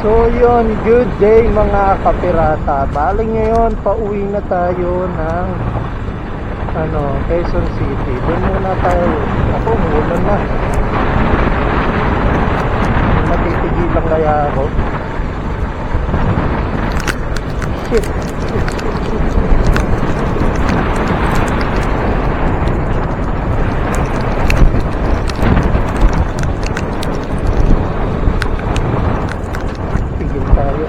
So yun, good day mga kapirata. Bali ngayon, pauwi na tayo ng Quezon City. Doon muna tayo. Ako, umulan na. Matitigilan kaya ako. Shit. Tigil tayo.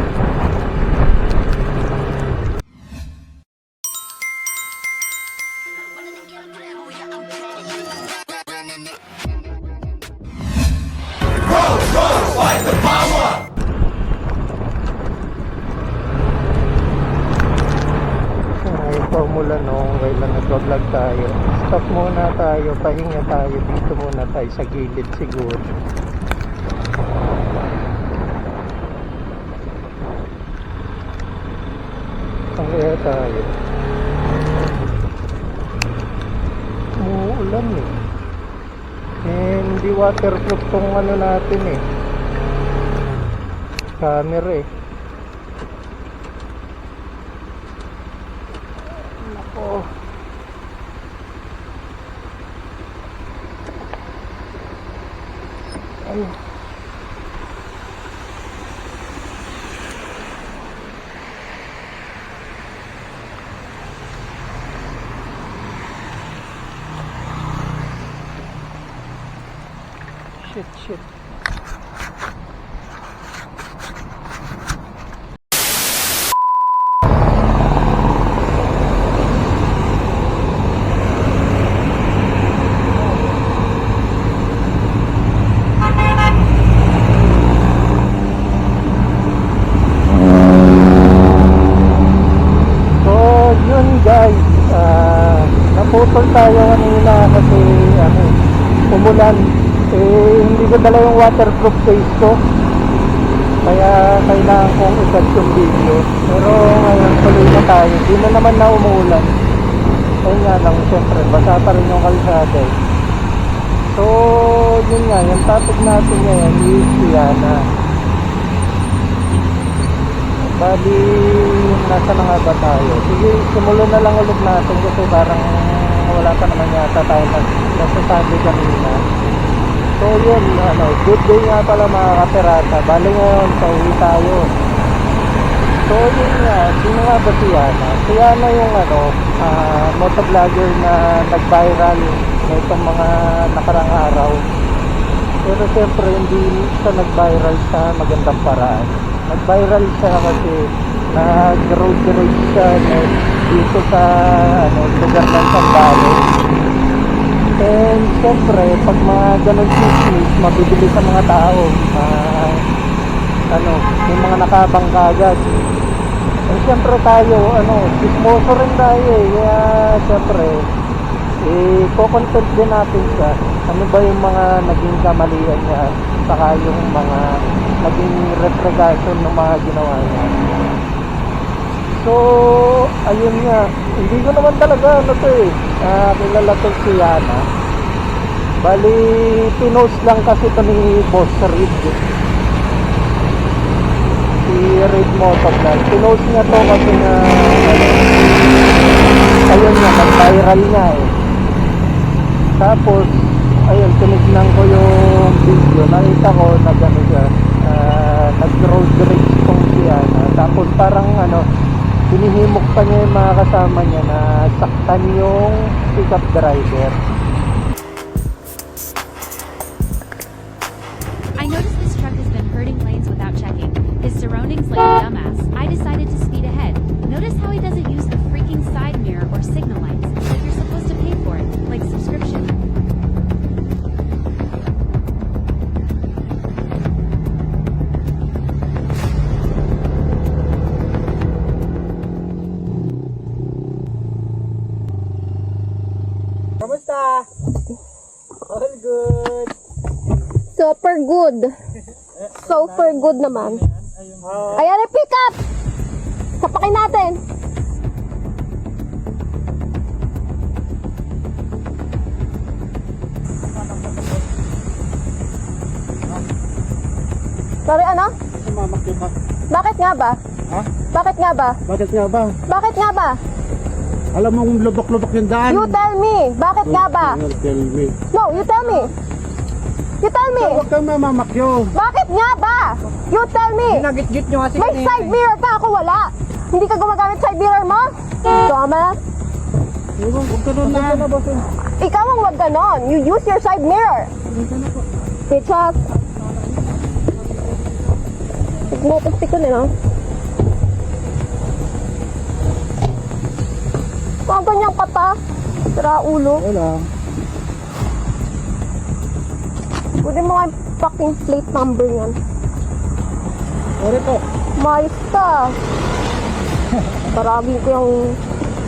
Umulan kailan nag-vlog tayo. Stop muna tayo, pahinga tayo. Dito muna tayo sa gilid siguro. Saan kaya tayo? Umuulan eh. Hindi waterproof tong natin eh. Camera eh. Oh. Ay. Shit. Guys, naputol tayo kanina kasi umulan. Hindi ko dala yung waterproof face ko, kaya kailangan kong i-cut yung video. Pero ngayon tuloy na tayo, hindi na naman na umuulan. Ayun nga lang, syempre basa pa rin yung kalsada eh. So yun nga, yung topic natin ngayon is Siana. Bali, nasa na nga ba tayo? Sige, simulan na lang ulit natin kasi parang wala pa naman yata tayo nasasabi kanina. So yun, good day nga pala mga kapirata. Bali ngayon, pauwi tayo. So yun nga, sino nga ba si Yana? Si Yana yung motovlogger na nag-viral nitong mga nakarang araw. Pero siyempre hindi siya nag-viral sa magandang paraan. Nag-viral siya kasi nag-road rage siya dito sa lugar ng Sambales. And siyempre pag mga ganun chismis, mabibili sa mga tao, yung mga nakabangka agad. And siyempre tayo, chismoso rin tayo eh. Kaya siyempre i-content din natin siya. Ano ba yung mga naging kamalian niya, saka yung mga naging representation ng mga ginawa niya. So ayun nga, hindi ko naman talaga kilala to si Yana. Bali pinost lang kasi to ni Boss Reed, si Reed Motovlog. Pinost niya to kasi na ayun nga, nag-viral nga eh. Tapos ayun, tinignan ko yung video, nakita ko nag-road rage tong siya. Tapos parang hinihimok pa niya yung mga kasama niya na saktan yung pickup driver. I noticed this truck has been hurting lanes without checking his surroundings like a dumbass. I decided to speed ahead. Notice how he doesn't use the freaking side mirror or signal lights, like you're supposed to pay for it, like subscription. Kamusta? All good. Super good. Super good naman. Ayan na, pick up! Sapakin natin. Sorry, ano? mamamakyo ka. Bakit nga ba? Ha? Bakit nga ba? Bakit nga ba? Bakit nga ba? Alam mo kung lubok-lubok yung daan. You tell me. Bakit nga ba? Tell me. No, you tell me. You tell me. Huwag kang mamamakyo. Bakit nga ba? You tell me. Nagit-git nyo kasi May side mirror ka, ako wala. Hindi ka gumagamit side mirror mo? Dumbass. Huwag ka doon na. Ikaw ang wag ganon. You use your side mirror. Bitches. Nagmotastik ko nila. Kung ganyang kata, sira ulo. Wala. Pwede mo nga yung fucking plate number yan. Sorry po. Mayos ka. Paragin ko yung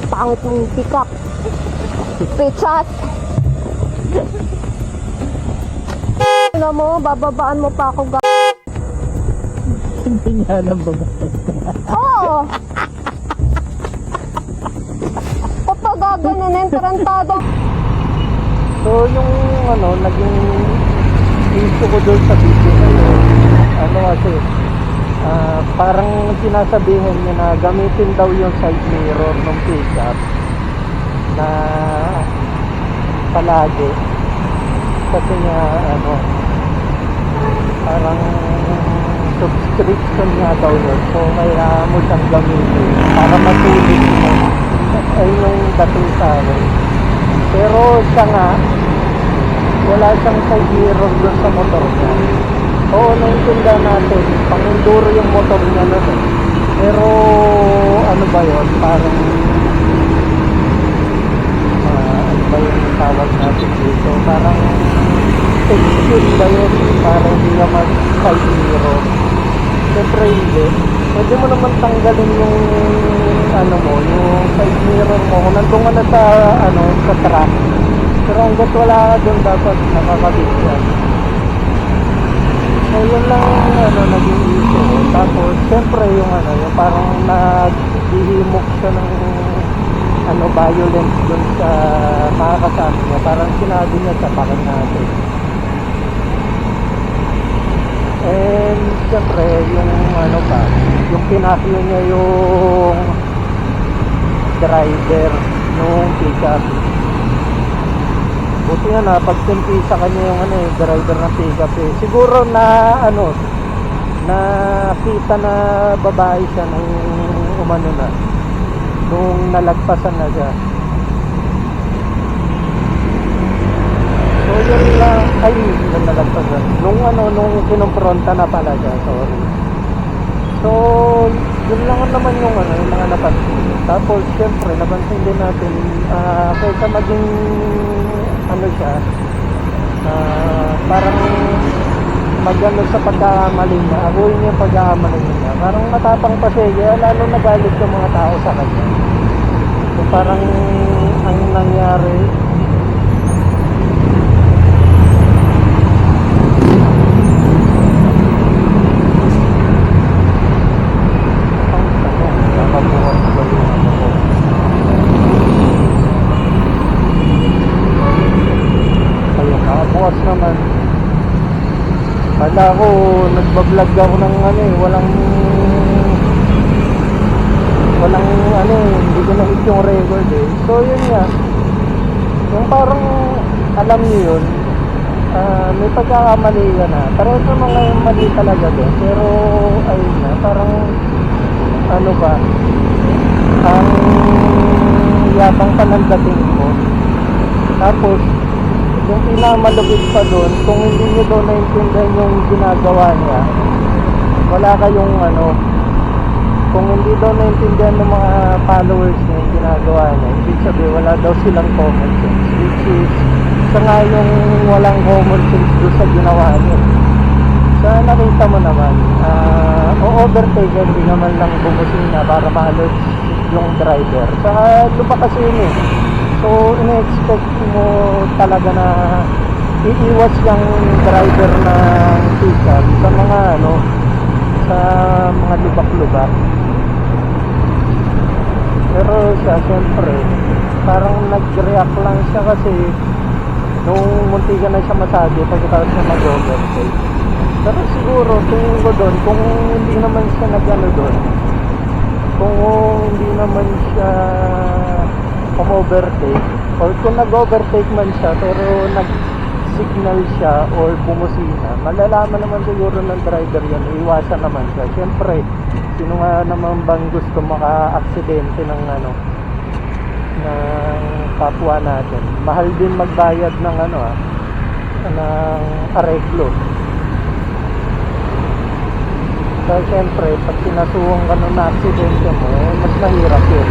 pangit mong pick-up. Bitches. Ano mo, bababaan mo pa ako ga... hindi niya alam ba? Oo! Papagaganunin, tarantado. So yung ano, naging issue ko doon sa video na yun, ano kasi, parang sinasabihin niya na gamitin daw yung side mirror ng pickup na palagi. Kasi nga, ano, parang subscription nga daw yun. So may mo siyang gamitin para matuloy mo. Ayun yung dating sa akin. Pero siya nga, wala siyang side mirror doon sa motor niya. Oo, naintindihan natin, pang-enduro yung motor niya na eh. Pero ano ba yun, parang ano ba yung tawag natin dito, parang excuse ba yun, parang hindi ka mag-side mirror. Siyempre hindi. Pwede mo naman tanggalin yung ano mo, yung side mirror mo kung nandun ka na sa ano, sa track. Pero hanggat wala ka doon, dapat nakakabit yan. So yun lang yung ano, naging issue. Tapos siyempre yung ano, yung parang naghihimok siya ng ano, violence doon sa mga kasama niya. Parang sinabi niya sa pakin natin. And siyempre yung ano pa, yung pinakyo niya yung driver nung pickup. Buti nga na pagsimpi sa kanya yung ano eh, driver ng pickup eh. Siguro na ano, nakita na babae siya nung umano na, nung nalagpasan na siya. So yun lang, ay nung nalagpasan, nung ano, nung kinumpronta na pala siya, sorry. So yun lang naman yung ano, yung mga napansin. Tapos syempre napansin din natin, kaysa maging ano siya, parang magano sa pagkakamali niya, abuin yung pagkakamali niya, parang matapang pa siya, kaya lalo nagalit yung mga tao sa kanya. So parang ang nangyari, bukas naman. Kala ko nagbablog ako ng ano eh, walang ano eh, hindi ko na-hit yung record eh. So yun nga, yung parang alam niyo yun, may pagkakamali ka na, pero ito mga yung mali talaga din. Pero ayun na, parang ano ba, ang yabang pa ng dating mo. Tapos yung pinakamalupit pa doon, kung hindi nyo daw naintindihan yung ginagawa niya, wala kayong ano, kung hindi daw naintindihan ng mga followers niya yung ginagawa niya, ibig sabihin wala daw silang common sense, which is siya nga yung walang common sense doon sa ginawa niya. Sa nakita mo naman, o-overtake, hindi naman lang bumusin na para ma-alert yung driver. Saka lumakas yun eh. So, ina-expect mo talaga na iiwas yung driver ng pickup sa mga ano, sa mga lubak-lubak. Pero siya, siyempre, parang nag-react lang siya kasi nung munti ka na siya masabi pagkatapos na mag-overtake. Pero siguro, tingin ko doon, kung hindi naman siya nag-ano doon, kung hindi naman siya overtake, or kung nag-overtake man siya, pero nag-signal siya or bumusina, malalaman naman siguro ng driver yun, iwasan naman siya. Siyempre, sino nga naman bang gusto maka-aksidente ng ano, ng kapwa natin. Mahal din magbayad ng ano ng areglo. So, siyempre, pag sinasuwang ka ng aksidente mo, mas mahirap yun.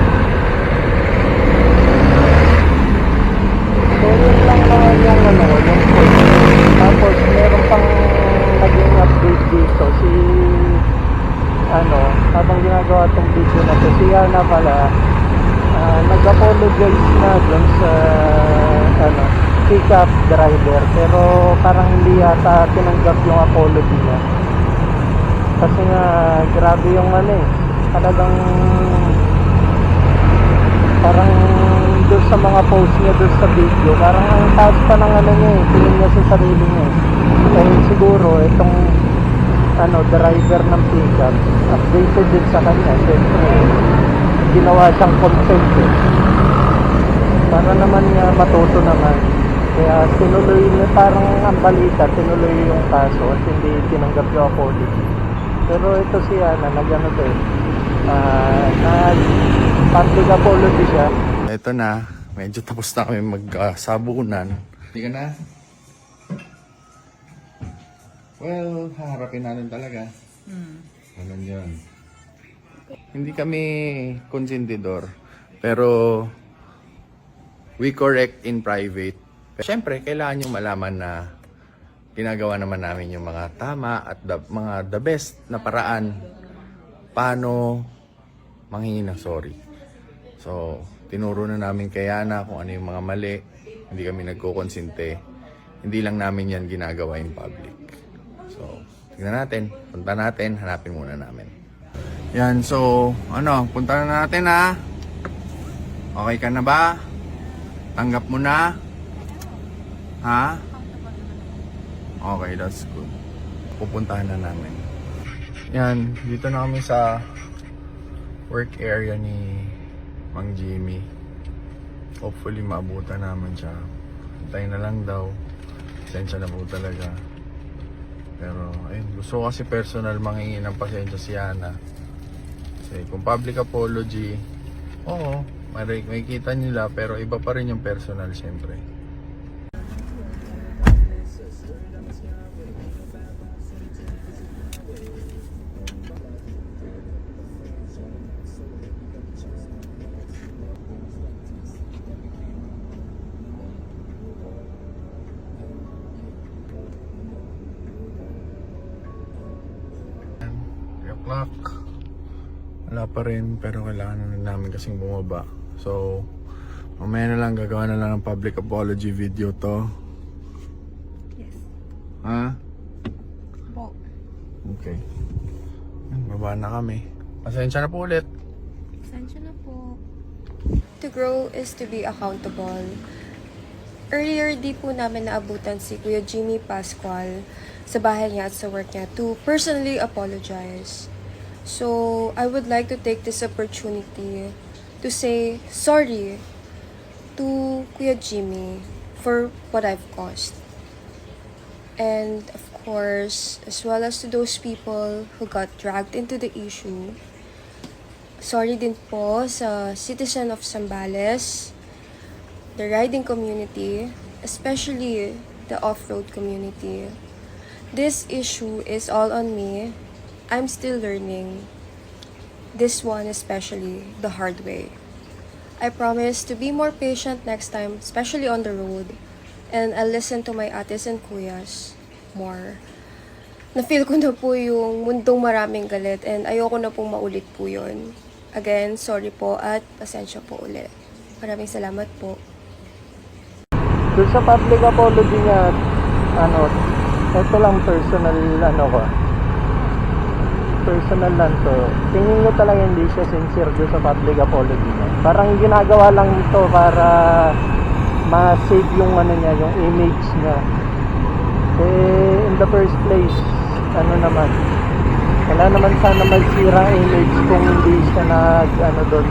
So, yun lang naman yung ano, yung post. Tapos, meron pang naging update dito. Si, ano, habang ginagawa tong video na to, si Yana pala, nag-apologize na dun sa, ano, pick-up driver. Pero, parang hindi yata tinanggap yung apology niya. Kasi nga, grabe yung ano talagang parang doon sa mga post niya doon sa video, parang ang taas pa ng ano niya tingin niya sa sarili niya Kaya siguro, itong ano, driver ng pickup, updated din sa kanya, siyempre, ginawa siyang content para naman niya matuto naman. Kaya tinuloy niya, parang ang balita, tinuloy yung kaso at hindi tinanggap yung apology. Pero ito siya nag-ano to nag-public apology siya. Ito na, medyo tapos na kami magsabunan. Hindi ka na? Well, haharapin natin talaga. Ganun yun. Hindi kami konsentidor, pero we correct in private. Siyempre, kailangan nyo malaman na ginagawa naman namin yung mga tama at the best na paraan paano manghingi ng sorry. So, tinuro na namin kay Yana kung ano yung mga mali. Hindi kami nagkukonsinte. Hindi lang namin yan ginagawa in public. So, tignan natin. Punta natin. Hanapin muna namin. Yan. So, ano, punta na natin ha. Okay ka na ba? Tanggap mo na? Ha? Okay, that's good. Pupuntahan na namin. Yan, dito na kami sa work area ni Mang Jimmy. Hopefully maabutan naman siya. Hintayin na lang daw. Pasensya na po talaga. Pero, ayun, gusto ko kasi personal manghingi ng pasensya si Yana. Kasi kung public apology, oo, may kita nila, pero iba pa rin yung personal syempre. O'clock. Wala pa rin, pero kailangan na namin kasing bumaba. So, mamaya na lang, gagawa na lang ng public apology video to. Yes. Ha? Po. Okay. Baba na kami. Pasensya na po ulit. Pasensya na po. To grow is to be accountable. Earlier, di po namin naabutan si Kuya Jimmy Pascual sa bahay niya at sa work niya to personally apologize. So, I would like to take this opportunity to say sorry to Kuya Jimmy for what I've caused. And of course, as well as to those people who got dragged into the issue, sorry din po sa citizen of Zambales, the riding community, especially the off-road community. This issue is all on me. I'm still learning. This one especially the hard way. I promise to be more patient next time, especially on the road. And I'll listen to my ates and kuyas more. Na-feel ko na po yung mundong maraming galit and ayoko na pong maulit po yun. Again, sorry po at pasensya po ulit. Maraming salamat po. Doon sa public apology niya, ano, ito lang personal, ano ko, personal lang to. Tingin ko talaga hindi siya sincere doon sa public apology niya. Parang ginagawa lang ito para ma-save yung ano niya, yung image niya. Eh, in the first place, ano naman, wala naman sana magsira image kung hindi siya doon,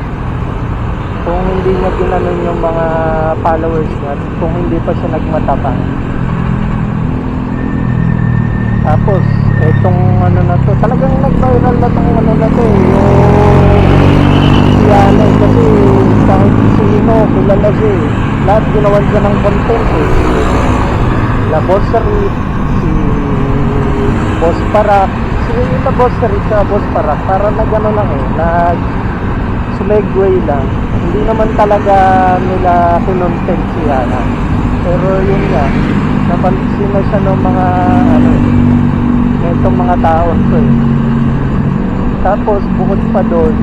kung hindi niya ginanon yung mga followers niya, kung hindi pa siya nagmatapang. Tapos etong ano na to, talagang nag-viral na tong ano na to eh, yung yan eh, kasi kahit sino kilala siya eh. Lahat ginawan siya ng content eh. La Boss Rit, si Boss Parak, si La Boss Rit sa Boss Parak, para nag-ano lang eh, nag-segway lang. Hindi naman talaga nila kinontent si Yana. Pero yun nga, napansin na siya ng mga ano, itong mga taon to eh. Tapos bukod pa doon,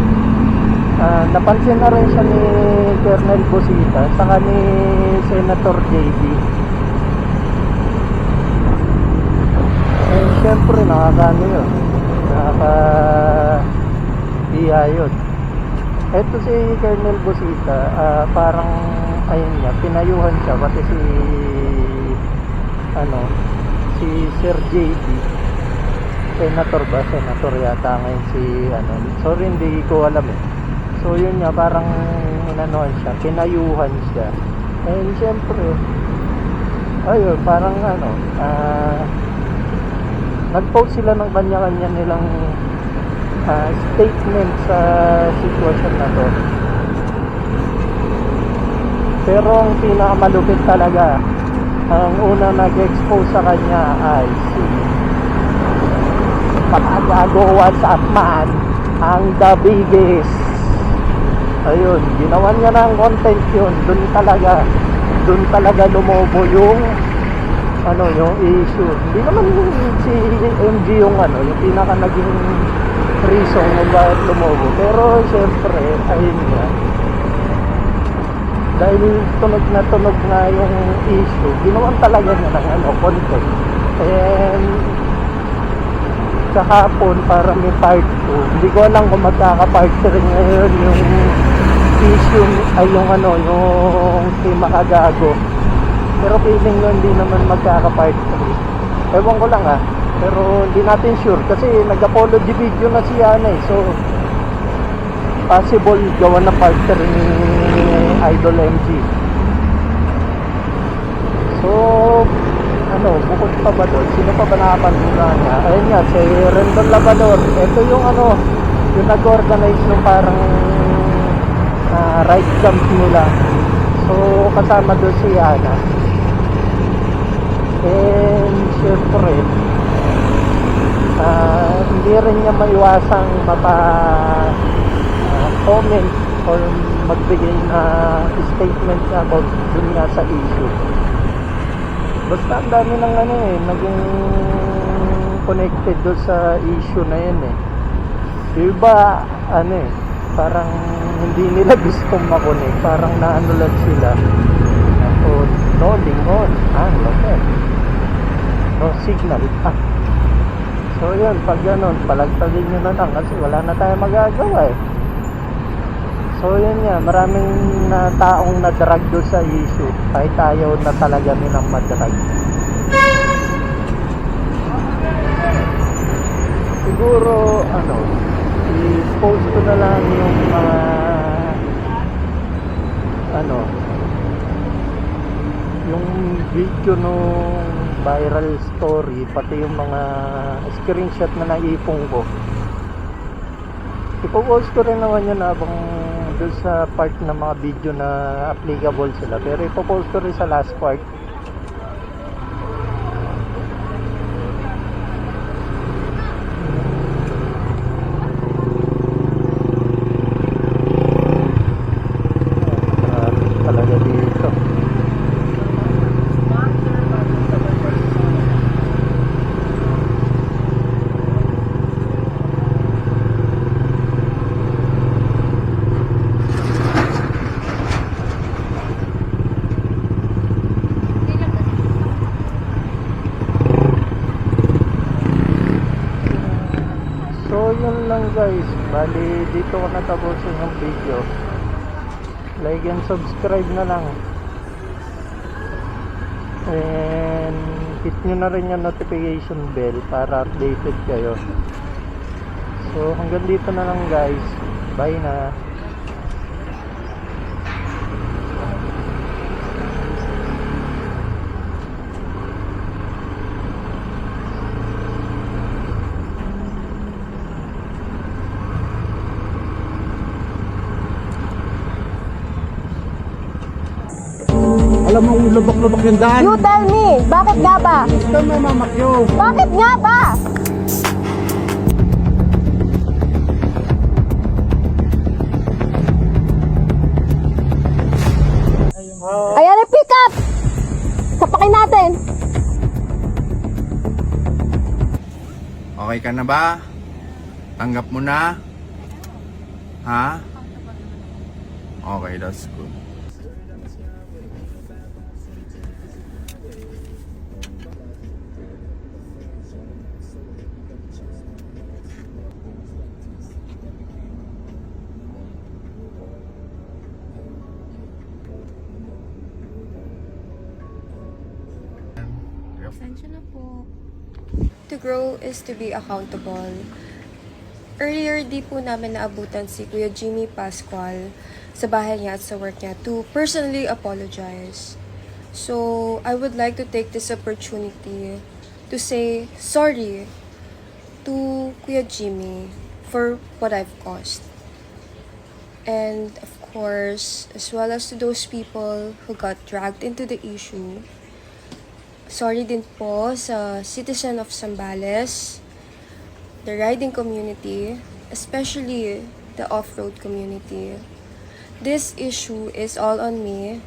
napansin na rin siya ni Colonel Busita saka ni Senator JB. Eh syempre nakakano yun, nakaka-iya yun. Eto si Colonel Busita, parang ayun nga, pinayuhan siya pati si Sir JB. Senator ba? Senator yata ngayon si sorry hindi ko alam eh. So yun nga, parang inanohan siya, pinayuhan siya. And syempre ayun, parang nag-post sila ng kanya-kanya nilang statement sa sitwasyon na to. Pero ang pinakamalupit talaga, ang unang nag-expose sa kanya ay si Pagagago WhatsApp man, ang the biggest. Ayun, ginawa niya ng content yun. Doon talaga lumobo yung yung issue. Hindi naman si MG yung yung pinaka naging reason kung bakit lumobo. Pero syempre, ayun nga, dahil tunog na yung issue, ginawan talaga niya ng content. And kahapon para may part 2, hindi ko alam kung magkaka-part 3 ngayon yung issue ay yung kay Makagago. Pero feeling ko hindi naman magkaka-part 3. Ewan ko lang pero hindi natin sure kasi nag-apology video na si Yana eh. So possible gawa na part 3 ni Idol MG. So bukod pa ba doon? Sino pa ba nakapanuna niya? Ayun nga, si Rendon Labrador. Ito yung yung nag-organize ng parang ride camp nila. So kasama doon si Yana. And syempre hindi rin niya maiwasang comment or magbigay na statement about dun nga sa issue. Basta ang dami ng naging connected doon sa issue na yun eh. Diba, parang hindi nila gustong makonek. Parang naano lang sila. No lingon. No signal. So yun, pag ganun, palagtagin nyo na lang kasi wala na tayo magagawa eh. So yun nga, maraming taong na-drag doon sa issue kahit ayaw na talaga nilang madrag. Siguro i-post ko na lang yung mga yung video nung viral story, pati yung mga screenshot na naipong ko. Ipo-post ko rin naman yun habang doon sa part ng mga video na applicable sila, pero ipo-post ko rin sa last part. Talaga dito. So yun lang guys, bali dito ko natapusin yung video. Like and subscribe na lang. And hit nyo na rin yung notification bell para updated kayo. So hanggang dito na lang guys. Bye na. Alam mo, lubak-lubak yung daan. You tell me, bakit nga ba? Huwag kang mamamakyo. Bakit nga ba? Ayan na, pick up! Sapakin natin. Okay ka na ba? Tanggap mo na? Ha? Okay, that's good. Pasensya na po. To grow is to be accountable. Earlier, di po namin naabutan si Kuya Jimmy Pascual sa bahay niya at sa work niya to personally apologize. So, I would like to take this opportunity to say sorry to Kuya Jimmy for what I've caused. And of course, as well as to those people who got dragged into the issue. Sorry din po sa citizen of Zambales, the riding community, especially the off-road community. This issue is all on me.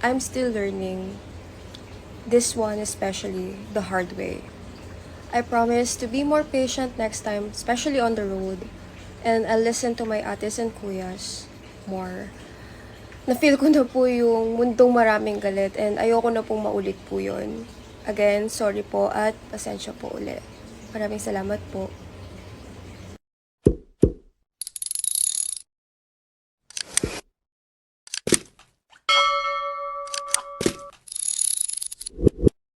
I'm still learning. This one especially the hard way. I promise to be more patient next time, especially on the road. And I'll listen to my ates and kuyas more. Na-feel ko na po yung mundong maraming galit and ayoko na pong maulit po yun. Again, sorry po at pasensya po ulit. Maraming salamat po.